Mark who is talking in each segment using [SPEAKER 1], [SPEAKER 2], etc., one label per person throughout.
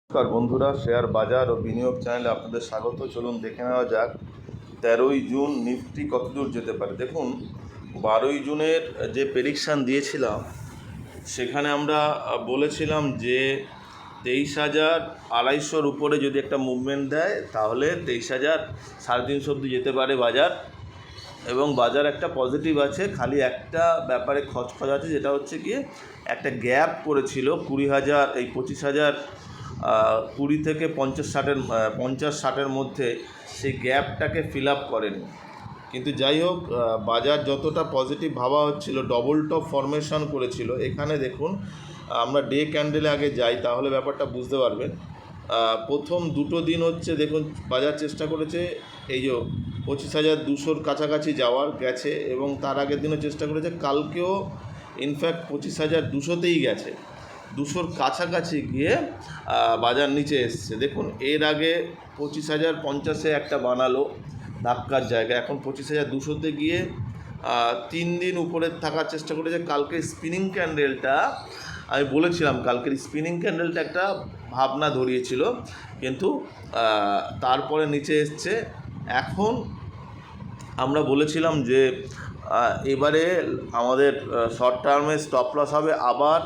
[SPEAKER 1] নমস্কার বন্ধুরা, শেয়ার বাজার ও বিনিয়োগ চ্যানেলে আপনাদের স্বাগত। চলুন দেখে নেওয়া যাক 13ই জুন নিফটি কতদূর যেতে পারে। দেখুন, 12ই জুনের যে প্রেডিকশান দিয়েছিলাম সেখানে আমরা বলেছিলাম যে 23,250 উপরে যদি একটা মুভমেন্ট দেয় তাহলে 23,350 অবধি যেতে পারে বাজার, এবং বাজার একটা পজিটিভ আছে। খালি একটা ব্যাপারে খচখচ আছে, যেটা হচ্ছে কি একটা গ্যাপ করেছিল 20,000 এই 25,000 20 থেকে 50-60-এর মধ্যে, সেই গ্যাপটাকে ফিল আপ করেনি। কিন্তু যাই হোক, বাজার যতটা পজিটিভ ভাবা হচ্ছিল, ডবল টপ ফরমেশন করেছিল। এখানে দেখুন, আমরা ডে ক্যান্ডেলে আগে যাই তাহলে ব্যাপারটা বুঝতে পারবেন। প্রথম দুটো দিন হচ্ছে দেখুন, বাজার চেষ্টা করেছে এই যে 25,200 কাছাকাছি যাওয়ার গেছে, এবং তার আগের দিনও চেষ্টা করেছে, কালকেও ইনফ্যাক্ট 25,200তেই গেছে। 200-র কাছাকাছি গিয়ে বাজার নিচে এসছে। দেখুন, এর আগে 25,050-এ একটা বানালো ধাক্কার জায়গা, এখন 25,200-তে গিয়ে 3 দিন উপরে থাকার চেষ্টা করেছে। কালকে স্পিনিং ক্যান্ডেলটা, আমি বলেছিলাম কালকের স্পিনিং ক্যান্ডেলটা একটা ভাবনা ধরিয়েছিল, কিন্তু তারপরে নিচে এসছে। এখন আমরা বলেছিলাম যে এবারে আমাদের শর্ট টার্মে স্টপ লস হবে আবার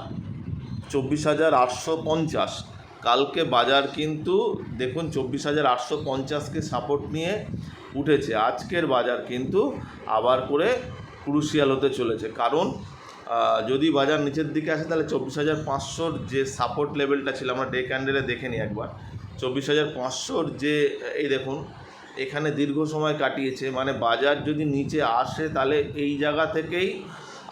[SPEAKER 1] 24,850। কালকে বাজার কিন্তু দেখুন 24,850কে সাপোর্ট নিয়ে উঠেছে। আজকের বাজার কিন্তু আবার করে ক্রুশিয়াল হতে চলেছে, কারণ যদি বাজার নিচের দিকে আসে তাহলে 24,500-র যে সাপোর্ট লেভেলটা ছিল, আমরা ডে ক্যান্ডেলে দেখে নিই একবার। 24,500-র যে, এই দেখুন এখানে দীর্ঘ সময় কাটিয়েছে, মানে বাজার যদি নিচে আসে তাহলে এই জায়গা থেকেই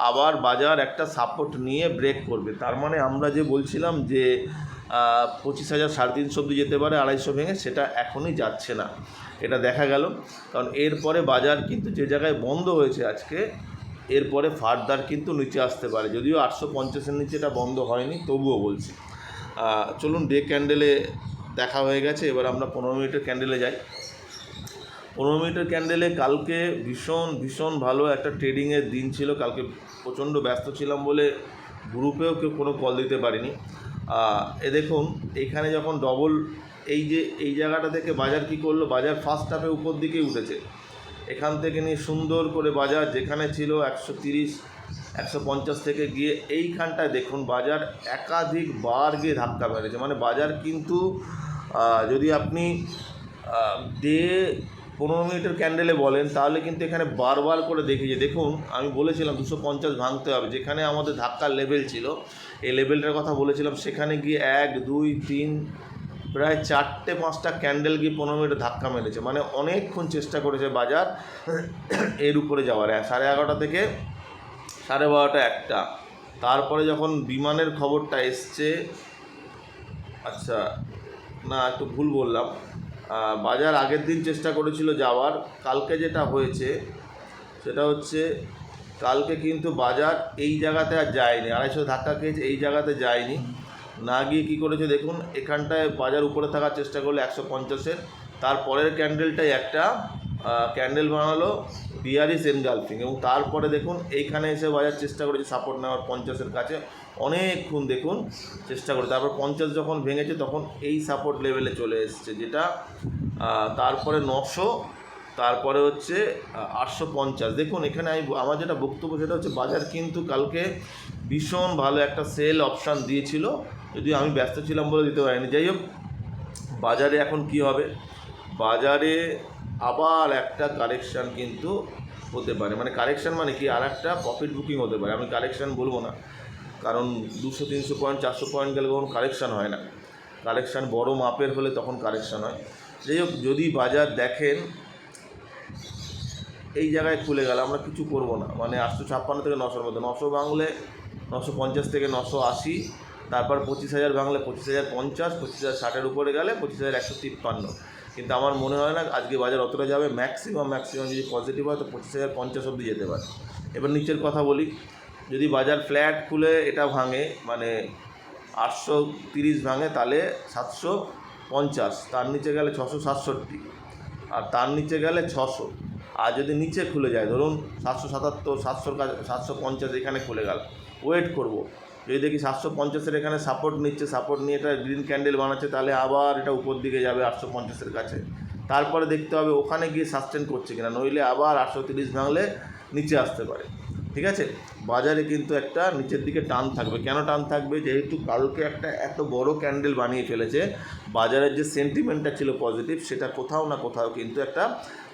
[SPEAKER 1] আবার বাজার একটা সাপোর্ট নিয়ে ব্রেক করবে। তার মানে আমরা যে বলছিলাম যে 25,350 অবধি যেতে পারে 250 ভেঙে, সেটা এখনই যাচ্ছে না, এটা দেখা গেল। কারণ এরপরে বাজার কিন্তু যে জায়গায় বন্ধ হয়েছে আজকে, এরপরে ফার্দার কিন্তু নিচে আসতে পারে। যদিও 850-এর নিচে এটা বন্ধ হয়নি, তবুও বলছি। চলুন, ডে ক্যান্ডেলে দেখা হয়ে গেছে, এবার আমরা 15 মিনিটের ক্যান্ডেলে যাই। 15 মিনিটের ক্যান্ডেলে কালকে ভীষণ ভালো একটা ট্রেডিংয়ের দিন ছিল। কালকে প্রচণ্ড ব্যস্ত ছিলাম বলে গ্রুপেও কেউ কোনো কল দিতে পারিনি। দেখুন, এখানে যখন ডবল এই জায়গাটা থেকে বাজার কী করলো, বাজার ফার্স্ট হাফে উপর দিকেই উঠেছে। এখান থেকে নিয়ে সুন্দর করে বাজার যেখানে ছিল 130 150 থেকে গিয়ে এইখানটায় দেখুন বাজার একাধিকবার গিয়ে ধাক্কা মেরেছে। মানে বাজার কিন্তু যদি আপনি ডে 15 মিনিটের ক্যান্ডেলে বলেন তাহলে কিন্তু এখানে বারবার করে দেখিয়েছে। দেখুন, আমি বলেছিলাম 250 ভাঙতে হবে, যেখানে আমাদের ধাক্কার লেভেল ছিল, এই লেভেলটার কথা বলেছিলাম। সেখানে গিয়ে 1 2 3 প্রায় 4-5টা ক্যান্ডেল গিয়ে 15 মিনিটে ধাক্কা মেরেছে। মানে অনেকক্ষণ চেষ্টা করেছে বাজার এর উপরে যাওয়ার, 11:30 থেকে 12:30 একটা। তারপরে যখন বিমানের খবরটা এসছে, আচ্ছা না, একটু ভুল বললাম, বাজার আগের দিন চেষ্টা করেছিল যাওয়ার। কালকে যেটা হয়েছে সেটা হচ্ছে, কালকে কিন্তু বাজার এই জায়গাতে আর যায়নি, 250 ধাক্কা খেয়েছে, এই জায়গাতে যায়নি। না গিয়ে কী করেছে দেখুন, এখানটায় বাজার উপরে থাকার চেষ্টা করলো 150-এর। তারপরের ক্যান্ডেলটাই একটা ক্যান্ডেল বানালো বিয়ারিশ এনগালফিং, এবং তারপরে দেখুন এইখানে এসে বাজার চেষ্টা করেছে সাপোর্ট নেওয়ার 50-এর কাছে, অনেকক্ষণ দেখুন চেষ্টা করে। তারপর 50 যখন ভেঙেছে তখন এই সাপোর্ট লেভেলে চলে এসছে, যেটা তারপরে 900, তারপরে হচ্ছে 850। দেখুন এখানে আমার যেটা বক্তব্য সেটা হচ্ছে, বাজার কিন্তু কালকে ভীষণ ভালো একটা সেল অপশান দিয়েছিল, যদিও আমি ব্যস্ত ছিলাম বলে দিতে পারিনি। যাই হোক, বাজারে এখন কি হবে, বাজারে আবার একটা কারেকশান কিন্তু হতে পারে। মানে কারেকশান মানে কি, আর একটা প্রফিট বুকিং হতে পারে। আমি কারেকশান বলবো না, কারণ 200-300 পয়েন্ট 400 পয়েন্ট গেলে কখন কারেকশান হয় না। কারেকশান বড় মাপের হলে তখন কারেকশান হয়। যাই হোক, যদি বাজার দেখেন এই জায়গায় খুলে গেল, আমরা কিছু করব না। মানে 856 থেকে 900-র মধ্যে, 900 ভাঙলে 950 থেকে 980, তারপর 25,000 ভাঙলে 25,050, 25,060-এর উপরে গেলে 25,153। কিন্তু আমার মনে হয় না আজকে বাজার অতটা যাবে। ম্যাক্সিমাম যদি পজিটিভ হয় তো 25,050 অবধি যেতে পারে। এবার নিচের কথা বলি, যদি বাজার ফ্ল্যাট খুলে এটা ভাঙে, মানে 830 ভাঙে, তাহলে 750, তার নিচে গেলে 667, আর তার নিচে গেলে 600। আর যদি নিচে খুলে যায়, ধরুন 777, 700-র কাছে 750, এখানে খুলে গেল, ওয়েট করব। যদি দেখি 750-এর এখানে সাপোর্ট নিচ্ছে, সাপোর্ট নিয়ে এটা গ্রিন ক্যান্ডেল বানাচ্ছে, তাহলে আবার এটা উপর দিকে যাবে 850-এর কাছে। তারপরে দেখতে হবে ওখানে গিয়ে সাস্টেন করছে কিনা, নইলে আবার 830 ভাঙলে নিচে আসতে পারে। ঠিক আছে, বাজারে কিন্তু একটা নিচের দিকে টান থাকবে। কেন টান থাকবে? যেহেতু কালকে একটা এত বড় ক্যান্ডেল বানিয়ে ফেলেছে, বাজারের যে সেন্টিমেন্টটা ছিল পজিটিভ, সেটা কোথাও না কোথাও কিন্তু একটা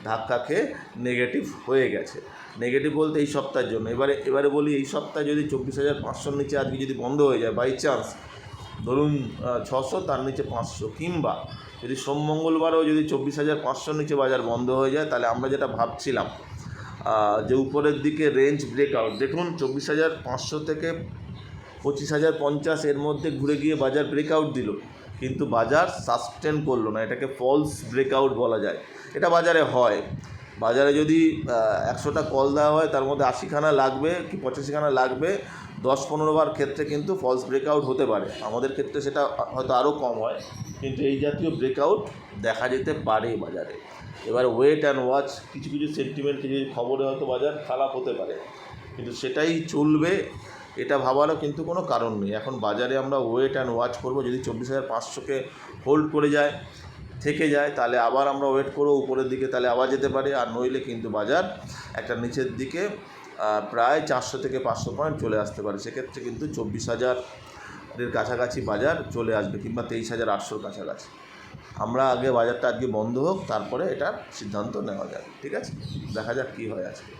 [SPEAKER 1] ধাক্কা খেয়ে নেগেটিভ হয়ে গেছে। নেগেটিভ বলতে এই সপ্তাহের জন্য। এবারে বলি, এই সপ্তাহে যদি 24,500-র নিচে আজকে যদি বন্ধ হয়ে যায় বাই চান্স, ধরুন 600, তার নিচে 500, কিংবা যদি সোম মঙ্গলবারও যদি 24,500-র নিচে বাজার বন্ধ হয়ে যায়, তাহলে আমরা যেটা ভাবছিলাম যে উপরের দিকে রেঞ্জ ব্রেকআউট, দেখুন 24,500 থেকে 25,050 এর মধ্যে ঘুরে গিয়ে বাজার ব্রেকআউট দিল, কিন্তু বাজার সাস্টেন করলো না। এটাকে ফলস ব্রেকআউট বলা যায়। এটা বাজারে হয়। বাজারে যদি 100টা কল দেওয়া হয়, তার মধ্যে 80খানা লাগবে কি 85খানা লাগবে, 10-15 বার ক্ষেত্রে কিন্তু ফলস ব্রেকআউট হতে পারে। আমাদের ক্ষেত্রে সেটা হয়তো আরও কম হয়, কিন্তু এই জাতীয় ব্রেকআউট দেখা যেতে পারে বাজারে। এবার ওয়েট অ্যান্ড ওয়াচ, কিছু কিছু সেন্টিমেন্ট, কিছু খবরে হয়তো বাজার খারাপ হতে পারে, কিন্তু সেটাই চলবে এটা ভাবারও কিন্তু কোনো কারণ নেই। এখন বাজারে আমরা ওয়েট অ্যান্ড ওয়াচ করব। যদি 24,500-কে হোল্ড করে যায়, থেকে যায়, তাহলে আবার আমরা ওয়েট করবো উপরের দিকে, তাহলে আবার যেতে পারে। আর নইলে কিন্তু বাজার একটা নিচের দিকে প্রায় 400 থেকে 500 পয়েন্ট চলে আসতে পারে। সেক্ষেত্রে কিন্তু 24,000-এর কাছাকাছি বাজার চলে আসবে, কিংবা 23,800-র কাছাকাছি। আমরা আগে বাজারটা আজকে বন্ধ হোক, তারপরে এটা সিদ্ধান্ত নেওয়া যাবে। ঠিক আছে, দেখা যাক কী হয় আজকে।